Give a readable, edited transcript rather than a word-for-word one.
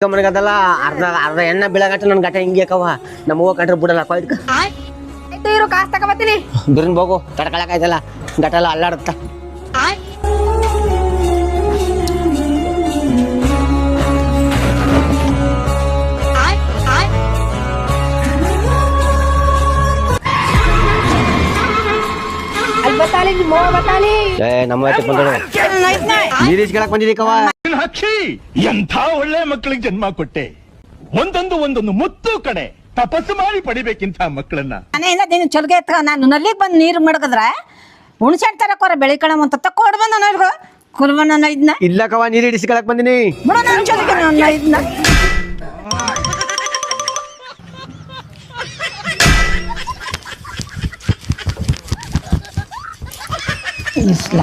ಮನೆಗದಲ್ಲ ಅರ್ಧ ಅರ್ಧ ಎಣ್ಣೆ ಬೀಳಗಟ್ಟ ನನ್ ಗಟ್ಟ ಹಿಂಗೆ ಕವ ನಮ್ಮ ಹೂವ ಕಂಡ್ರೆ ಬಿಡಲ್ಲ ಕೊಯ್ಕ ಆಯ್ತು ಇರು ಕಾಸು ತಗೋಬತ್ತೀನಿ ಬಿರ್ನ್ ಹೋಗು ತಡ್ಕೊಳಕಾಯ್ತಲ್ಲ ಗಟ್ಟೆಲ್ಲ ಅಲ್ಲಾಡುತ್ತ ಅಲ್ಲಿ ಬತ್ತಾಲಿ ನಿಮ್ಮ ಬತ್ತಾಲಿ ಏ ನಮ್ಮ ನೀರು ಇಸ್ಕೊಳಕ್ ಬಂದಿದ್ದೀ ಕವ ಹಕ್ಷಿ ಎಂಥ ಒಳ್ಳೆ ಮಕ್ಕಳಿಗೆ ಜನ್ಮ ಕೊಟ್ಟೆ ಒಂದೊಂದು ಮುತ್ತು ಕಡೆ ತಪಸ್ಸು ಮಾಡಿ ಪಡಿಬೇಕಿಂತ ಮಕ್ಕಳನ್ನ ಮನೆಯಿಂದ ನೀನು ಚೊಲ್ಗೆ ಎತ್ತ ನಾನು ನಲ್ಲಿಗೆ ಬಂದು ನೀರು ಮಡಗದ್ರ ಹುಣ್ಸೆಹಣ್ಣು ತರಕೋರ ಬೆಳಿಕಣ ಅಂತ ತಕ್ಕೊಡ್ ಬಂದ ನನಗೂ ಕುರ್ಬನ ಇದನ್ನ ಇಲ್ಲ ಕವ ನೀರು ಇಡಿಸ್ಕೊಳಕ್ ಬಂದಿನಿ ಬಿಡು ನಾನು ಚೊಲ್ಗೆ ನನ್ನ ಇದನ್ನ ಇನ್ನು ಇಲ್ಲ